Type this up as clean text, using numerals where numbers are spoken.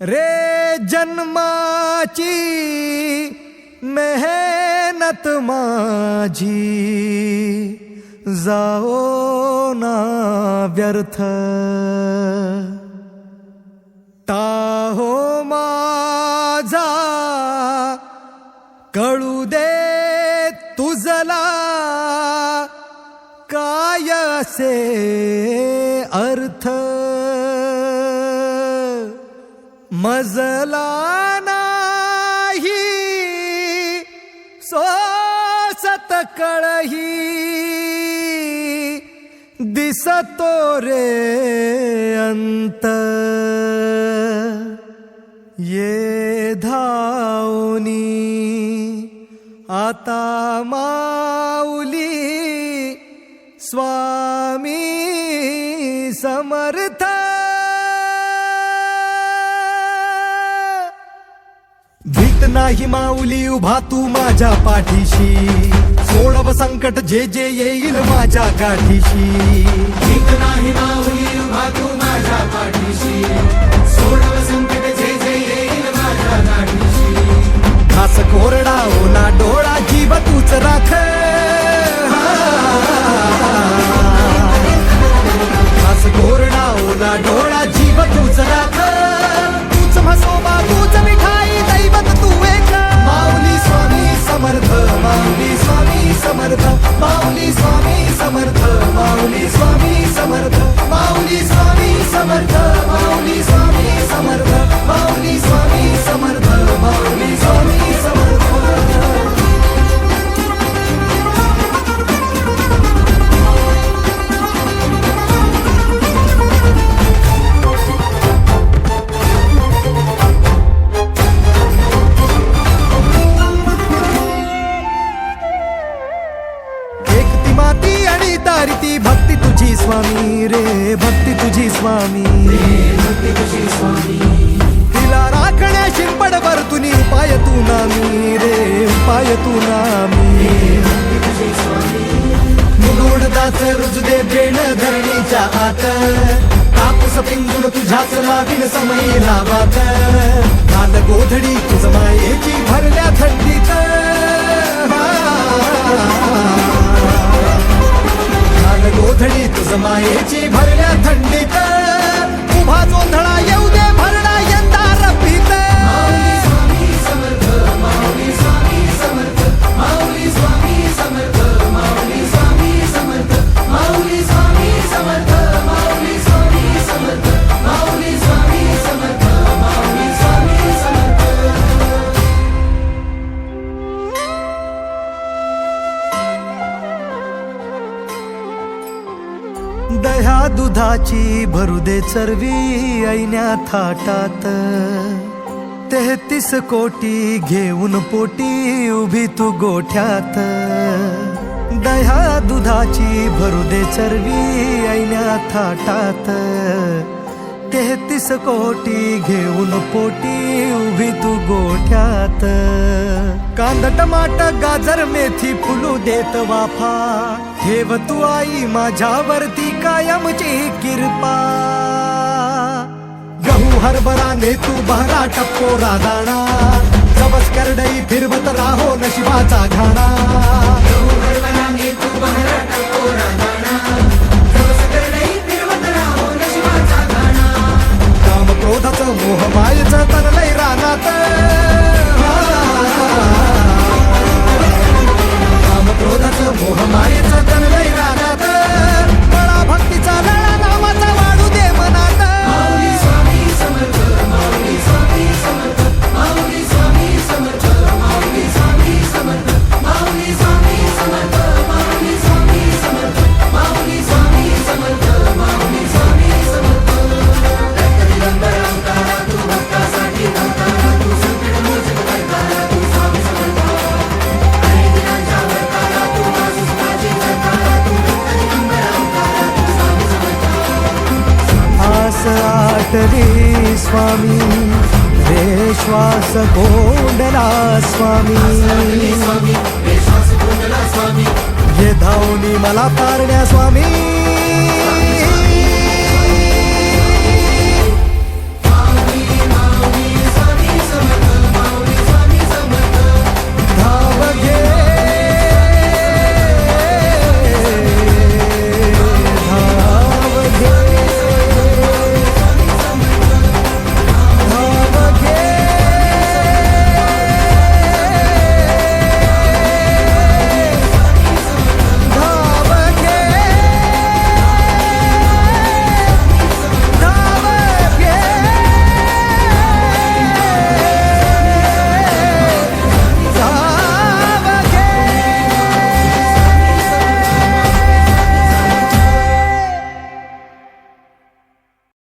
रे जन्माची मेहनत माझी जाओ ना व्यर्थ, टाहो माझा कळू दे तुझला काय असे अर्थ, मजला नाही सोसत कळही दिसतो रे अंत, ये धावनी आता माऊली स्वामी समर्थ, भीत नाही माऊली उभा तू माझ्या पाठीशी, सोडव संकट जे जे येईल माझ्या गाठीशी, भीत नाही माऊली उभा तू माझ्या पाठीशी, सोडव संकट जे जे येईल माझ्या गाठीशी, घास कोरडा ओला डोळा जीव तूच राख, घास कोरडा ओला डोळा जीव तूच राख, तूच म्हसोबा तूच मिठाई दैवत तू एक, माऊली स्वामी समर्थ, माऊली स्वामी समर्थ, माऊली स्वामी समर्थ, माऊली स्वामी समर्थ, माऊली स्वामी समर्थ, माऊली स्वामी समर्थ, माऊली स्वामी समर्थ, माऊली स्वामी समर्थ. माती आणि दारिती भक्ती तुझी स्वामी रे, भक्ती तुझी स्वामी, भक्ती तुझी स्वामी, तिला राखण्या शिरपडवर तुनी उपाय तू नामी रे, उपाय तू नामी, भक्ती तुझी स्वामी, मुलुडदाच रुजदे बेण धरणीच्या आत, कापूस पिंजून तुझ्याच लावीन समयी लावात, काल गोधडी तुझ मायेची भरल्या थंडीत, गोधडी तुझ मायेची भरल्या थंडीत, उभा जोंधळा येऊ दे भरडा यंदा रफीत, माऊली स्वामी समर्थ, माऊली स्वामी समर्थ, माऊली स्वामी समर्थ, माऊली स्वामी समर्थ, माऊली स्वामी समर्थ, माऊली स्वामी समर्थ, माऊली स्वामी समर्थ, माऊली स्वामी समर्थ. दह्या दुधाची भरू दे चरवी ऐन्या थाटात, 33 कोटी घेऊन पोटी उभी तू गोठ्यात, दह्या दुधाची भरू दे चरवी ऐन्या थाटात, 33 कोटी घेऊन पोटी उभी तू गोठ्यात, कांद टमाट गाजर मेथी फुलू देत वाफा, ठेव तू आई माझ्यावरती कायमची कृपा, गहू हरभराने तू बहरा टप्पो राधाणा, जबस करडई फिरवत राहो नशिबाचा घाणा, गहू हरभराने तू बहरा टप्पो राधाणा, जबस करडई फिरवत राहो नशिबाचा घाणा, काम क्रोधाचं मोह मायेचं तनलय रानात, काम क्रोधाचं मोह मायेचं तनलय रानात, बळा भक्तीचा लळा नावाचा वाढू दे मनात, माऊली स्वामी समर्थ, माऊली स्वामी समर्थ, माऊली स्वामी समर्थ, माऊली स्वामी समर्थ, माऊली स्वामी समर्थ, माऊली स्वामी समर्थ, माऊली स्वामी समर्थ, माऊली स्वामी समर्थ. रक्त दिगंबर अवतारा तू भक्तासाठी धावतारा, तू संकट मोचक करतारा, तू स्वामी समर्थ, आणि दिनांच्या वरतारा तू वासुदेवाची जगतारा, तू रक्त दिगंबर अवतारा, तू स्वामी समर्थ. आस आटली स्वामी रे श्वास गोंडला स्वामी, स्वामी विश्वास गोंधळा स्वामी, ये धावनी मला तारण्या स्वामी,